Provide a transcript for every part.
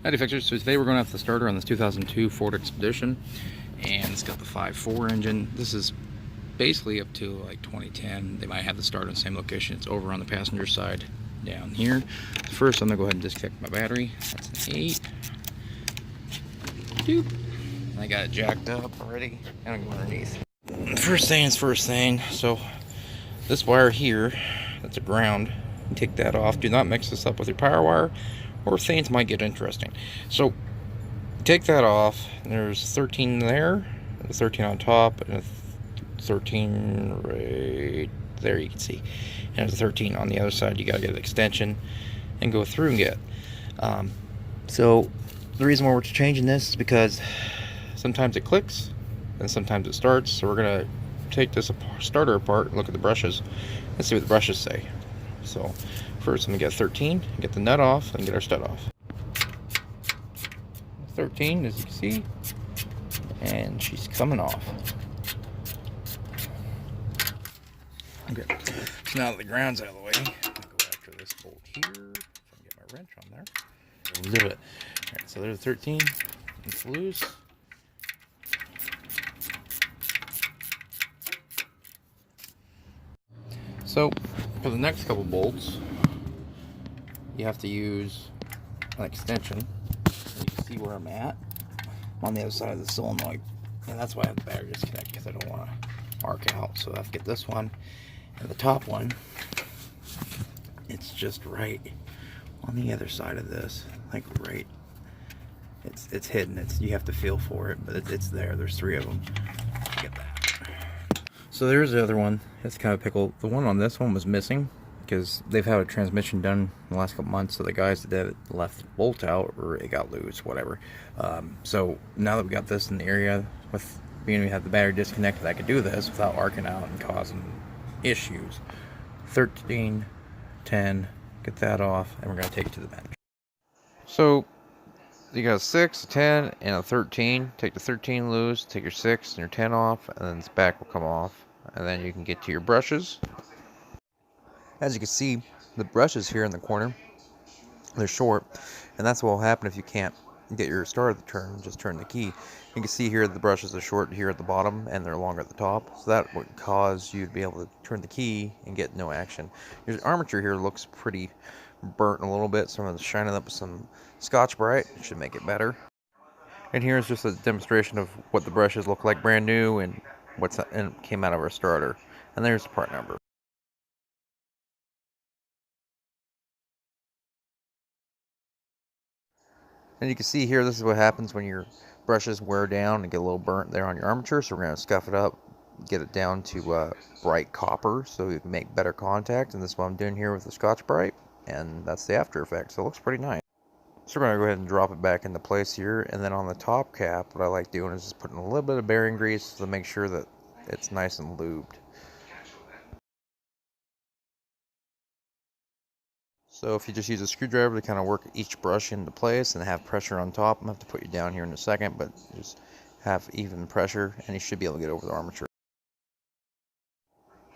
Howdy fixers, so today we're going off the starter on this 2002 Ford Expedition, and it's got the 5.4 engine. This is basically up to like 2010. They might have the starter in the same location. It's over on the passenger side down here. First I'm going to go ahead and disconnect my battery. That's an 8. Doop. I got it jacked up already. I'm going to go underneath. First thing is first thing. So this wire here, that's a ground. Take that off. Do not mix this up with your power wire, or things might get interesting. So take that off. There's 13 there, a 13 on top, and a 13 right there, you can see. And there's a 13 on the other side. You gotta get an extension and go through and get. So the reason why we're changing this is because sometimes it clicks and sometimes it starts. So we're gonna take this starter apart and look at the brushes and see what the brushes say. So first I'm gonna get 13, get the nut off, and get our stud off. 13, as you can see, and she's coming off. Okay, so now that the ground's out of the way, I'm gonna go after this bolt here. So I can get my wrench on there. Zip it. Alright, so there's 13. It's loose. So for the next couple bolts, you have to use an extension. You can see where I'm at. I'm on the other side of the solenoid, and that's why I have the battery disconnect, because I don't want to mark out. So I have to get this one, and the top one, it's just right on the other side of this, like right. It's hidden. You have to feel for it, but it's there. There's 3 of them. Get that. So there's the other one. It's kind of pickle. The one on this one was missing because they've had a transmission done in the last couple months, so the guys that did it left the bolt out, or it got loose, whatever. So now that we got this in the area, with being we have the battery disconnected, I could do this without arcing out and causing issues. 13, 10, get that off, and we're going to take it to the bench. So you got a 6, a 10, and a 13. Take the 13 loose, take your 6 and your 10 off, and then this back will come off. And then you can get to your brushes. As you can see, the brushes here in the corner, they're short, and that's what will happen if you can't get your starter to turn. Just turn the key. You can see here the brushes are short here at the bottom, and they're longer at the top, so that would cause you to be able to turn the key and get no action. Your armature here looks pretty burnt a little bit, so I'm going to shine it up with some Scotch-Brite. It should make it better. And here's just a demonstration of what the brushes look like brand new and what's came out of our starter. And there's the part number. And you can see here, this is what happens when your brushes wear down and get a little burnt there on your armature. So we're going to scuff it up, get it down to bright copper so you can make better contact. And this is what I'm doing here with the Scotch-Brite. And that's the after effect, so it looks pretty nice. So we're going to go ahead and drop it back into place here. And then on the top cap, what I like doing is just putting a little bit of bearing grease to make sure that it's nice and lubed. So if you just use a screwdriver to kind of work each brush into place and have pressure on top, I'm going to have to put you down here in a second, but just have even pressure and you should be able to get over the armature.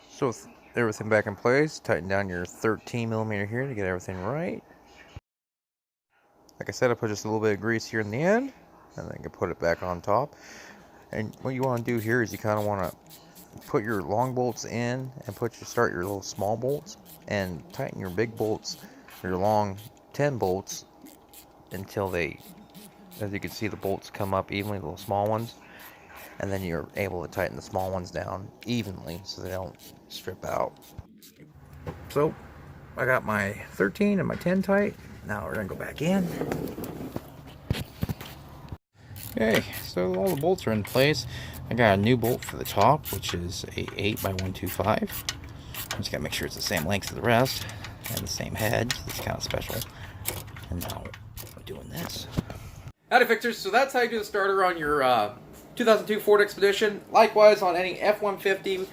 So with everything back in place, tighten down your 13 millimeter here to get everything right. Like I said, I put just a little bit of grease here in the end, and then I can put it back on top. And what you want to do here is you kind of want to put your long bolts in and start your little small bolts, and tighten your big bolts, your long 10 bolts, until they, as you can see, the bolts come up evenly, the little small ones, and then you're able to tighten the small ones down evenly so they don't strip out. So I got my 13 and my 10 tight. Now we're gonna go back in. Okay, so all the bolts are in place. I got a new bolt for the top, which is a 8x125. I just gotta make sure it's the same length as the rest and the same head. So it's kind of special. And now we're doing this. Howdy fixers, so that's how you do the starter on your 2002 Ford Expedition. Likewise on any F-150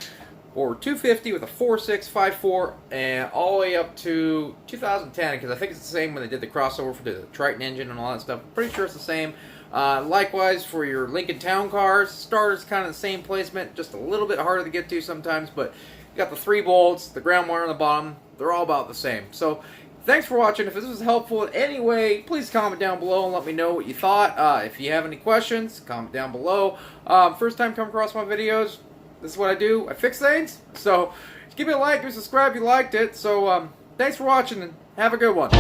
or 250 with a 4.6, 5.4, and all the way up to 2010, because I think it's the same when they did the crossover for the Triton engine and all that stuff. Pretty sure it's the same. Likewise for your Lincoln Town cars, starter's kind of the same placement, just a little bit harder to get to sometimes, but you got the 3 bolts, the ground wire on the bottom, they're all about the same. So thanks for watching. If this was helpful in any way, please comment down below and let me know what you thought. If you have any questions, comment down below. First time come across my videos, this is what I do. I fix things. So give me a like or subscribe if you liked it. So thanks for watching and have a good one.